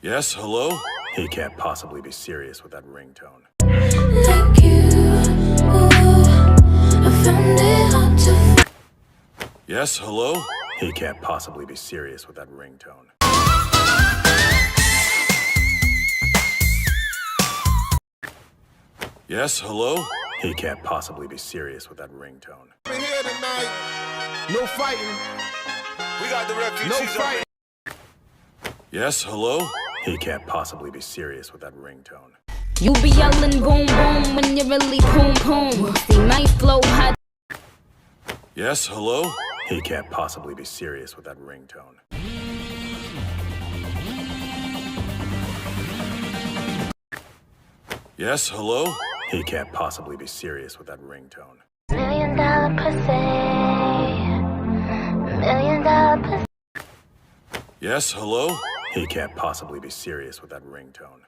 Yes, hello? He can't possibly be serious with that ringtone. Thank you. I found it hard to. Yes, hello? He can't possibly be serious with that ringtone. Yes, hello? He can't possibly be serious with that ringtone. We're here tonight. No fighting. We got the refugees. No fighting. Yes, hello? He can't possibly be serious with that ringtone. You be yelling boom boom when you really boom boom. See my flow hot. Yes, hello? He can't possibly be serious with that ringtone. Yes, hello? He can't possibly be serious with that ringtone. $1 million pussy. $1 million pussy. Yes, hello? He can't possibly be serious with that ringtone.